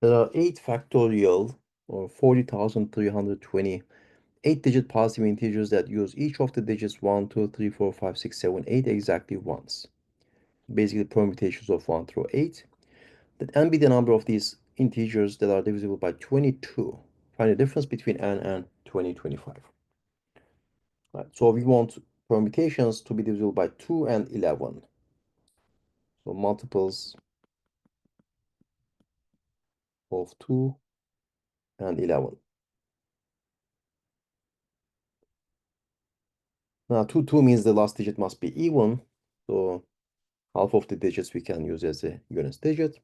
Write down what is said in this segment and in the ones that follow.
There are 8 factorial or 40,320 8-digit positive integers that use each of the digits 1, 2, 3, 4, 5, 6, 7, 8 exactly once. Basically permutations of 1 through 8. Let n be the number of these integers that are divisible by 22. Find the difference between n and 20, 25. Right, so we want permutations to be divisible by 2 and 11. So multiples of 2 and 11. Now 2 means the last digit must be even. So half of the digits we can use as a units digit.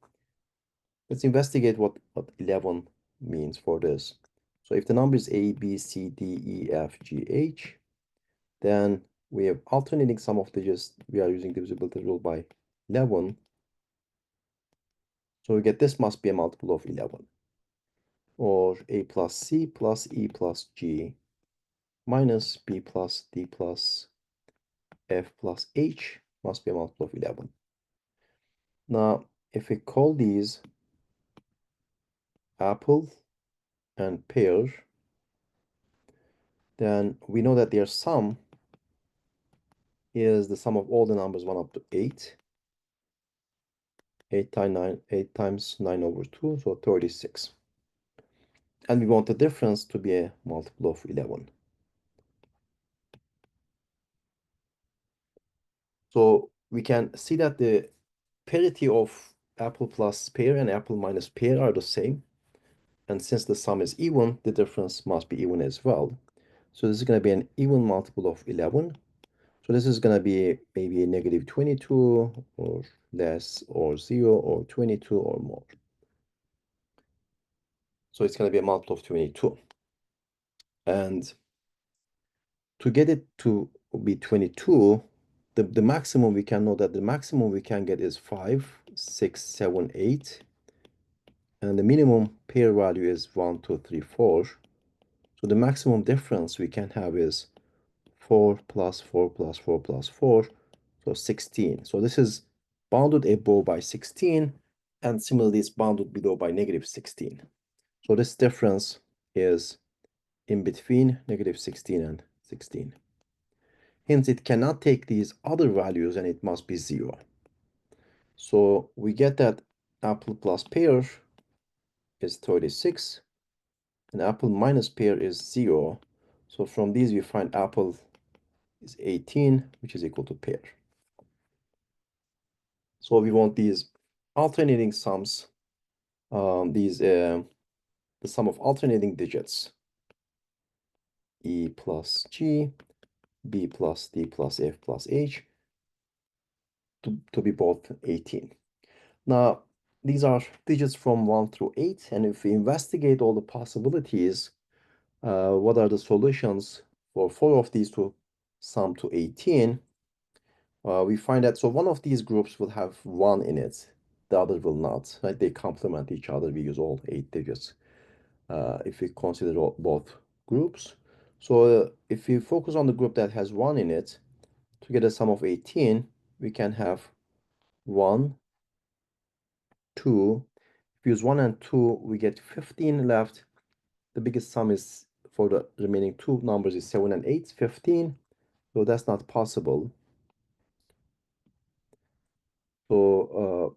Let's investigate what 11 means for this. So if the number is A, B, C, D, E, F, G, H, then we have alternating sum of digits. We are using divisibility rule by 11. So we get this must be a multiple of 11. Or A plus C plus E plus G minus B plus D plus F plus H must be a multiple of 11. Now, if we call these apple and pear, then we know that their sum is the sum of all the numbers 1 up to 8. 8 times 9 over 2, so 36. And we want the difference to be a multiple of 11. So we can see that the parity of apple plus pear and apple minus pear are the same. And since the sum is even, the difference must be even as well. So this is going to be an even multiple of 11. So this is going to be maybe a negative 22 or less or 0 or 22 or more. So it's going to be a multiple of 22. And to get it to be 22, the maximum we can know that the maximum we can get is 5, 6, 7, 8. And the minimum pair value is 1, 2, 3, 4. So the maximum difference we can have is 4 plus 4 plus 4 plus 4, so 16. So this is bounded above by 16, and similarly it's bounded below by negative 16. So this difference is in between negative 16 and 16. Hence, it cannot take these other values and it must be 0. So we get that apple plus pear is 36 and apple minus pear is 0. So from these we find apple is 18, which is equal to pear. So we want these alternating sums, the sum of alternating digits, E plus G, B plus D plus F plus H, to be both 18. Now, these are digits from 1 through 8, and if we investigate all the possibilities, what are the solutions for 4 of these to sum to 18? We find that, so one of these groups will have 1 in it, the other will not, right? They complement each other. We use all 8 digits if we consider both groups. So if we focus on the group that has 1 in it, to get a sum of 18, we can have 1, 2. If we use 1 and 2, we get 15 left. The biggest sum is for the remaining two numbers is 7 and 8, 15. So that's not possible. So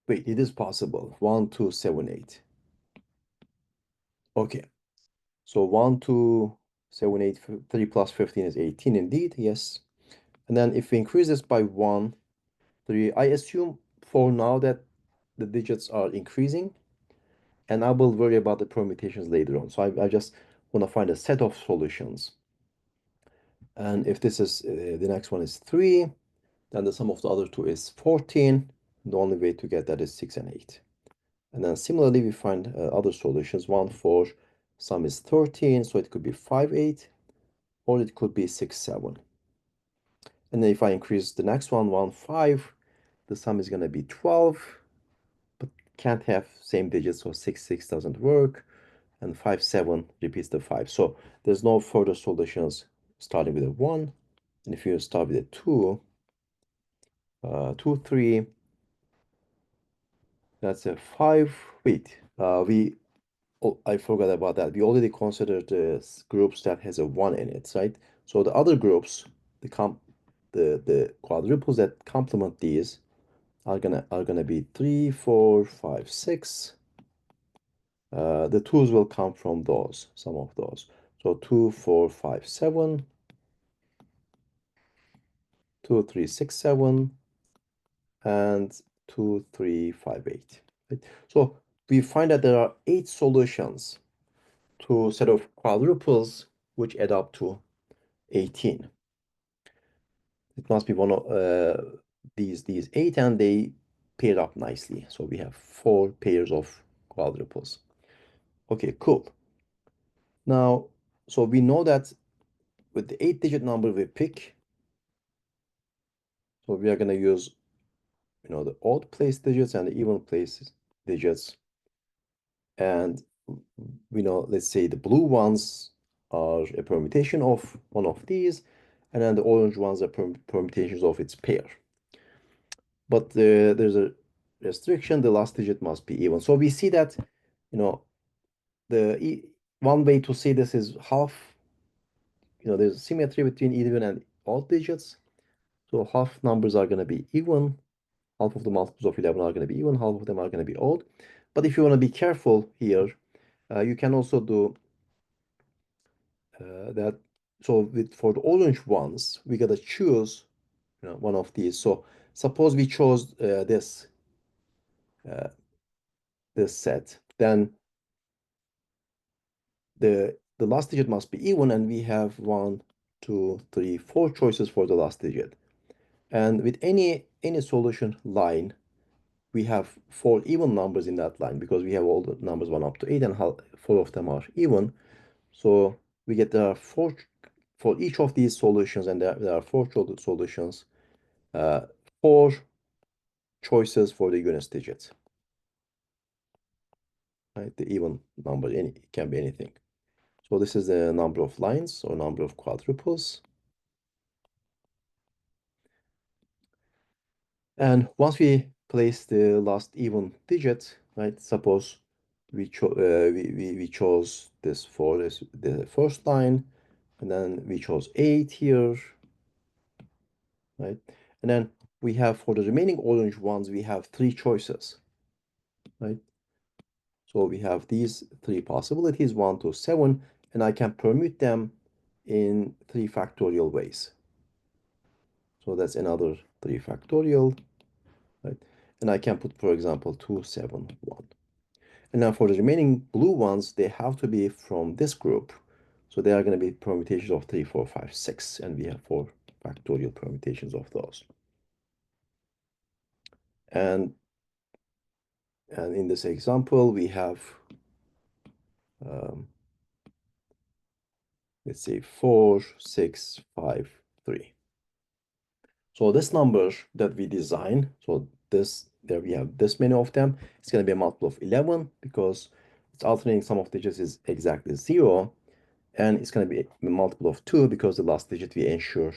wait, it is possible. 1, 2, 7, 8. Okay. So 1, 2, 7, 8, 3 plus 15 is 18 indeed. Yes. And then if we increase this by 1, 3, I assume for now that the digits are increasing, and I will worry about the permutations later on. So I just want to find a set of solutions. And if this is the next one is 3, then the sum of the other two is 14. The only way to get that is 6 and 8. And then similarly, we find other solutions. 1, 4, sum is 13, so it could be 5, 8, or it could be 6, 7. And then if I increase the next one, 1, 5, the sum is going to be 12, but can't have same digits, so 6, 6 doesn't work, and 5, 7 repeats the 5. So there's no further solutions starting with a 1. And if you start with a 2, 2, 3, That's a 5. Wait, I forgot about that. We already considered the groups that has a 1 in it, right? So the other groups, the quadruples that complement these are gonna be 3, 4, 5, 6. The twos will come from those, some of those. So 2, 4, 5, 7, 2, 3, 6, 7, and 2, 3, 5, 8. Right? So we find that there are 8 solutions to a set of quadruples which add up to 18. It must be one of these 8, and they pair up nicely. So we have 4 pairs of quadruples. Okay, cool. Now, so we know that with the 8-digit number we pick, so we are going to use, the odd place digits and the even place digits. And we know, let's say the blue ones are a permutation of one of these, and then the orange ones are permutations of its pair. But there's a restriction, the last digit must be even. So we see that, the one way to see this is half, there's symmetry between even and odd digits. So half numbers are going to be even, half of the multiples of 11 are going to be even, half of them are going to be odd. But if you want to be careful here, you can also do that. So for the orange ones, we got to choose, one of these. So suppose we chose uh, this set, then the last digit must be even, and we have 1, 2, 3, 4 choices for the last digit. And with any solution line, we have 4 even numbers in that line because we have all the numbers 1 up to 8, and 4 of them are even. So we get there are 4 for each of these solutions, and there are 4 solutions, uh, 4 choices for the units digit. Right, the even number it can be anything. So this is the number of lines or number of quadruples. And once we place the last even digit, right? Suppose we chose this for the first line, and then we chose 8 here, right? And then we have for the remaining orange ones, we have 3 choices, right? So we have these 3 possibilities, 1 to 7, and I can permute them in 3 factorial ways. So that's another 3 factorial, right? And I can put, for example, 2, 7, 1. And now for the remaining blue ones, they have to be from this group. So they are going to be permutations of 3, 4, 5, 6, and we have 4 factorial permutations of those. And in this example, we have, um, let's say 4, 6, 5, 3. So this number that we design, so there we have this many of them, it's going to be a multiple of 11 because its alternating sum of digits is exactly 0. And it's going to be a multiple of 2 because the last digit we ensure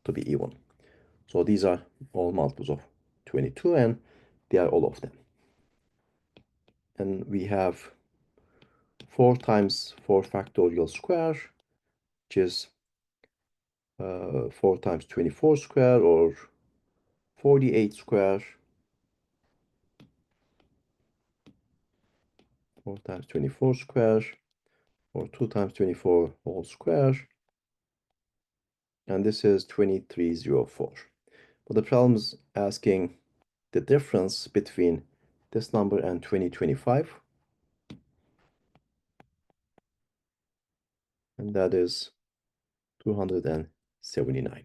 to be even. So these are all multiples of 22, and they are all of them. And we have 4 times 4 factorial square, which is 4 times 24 square, or 48 square. 4 times 24 square, or 2 times 24 whole square. And this is 2304. But the problem is asking the difference between this number and 2025. And that is 279.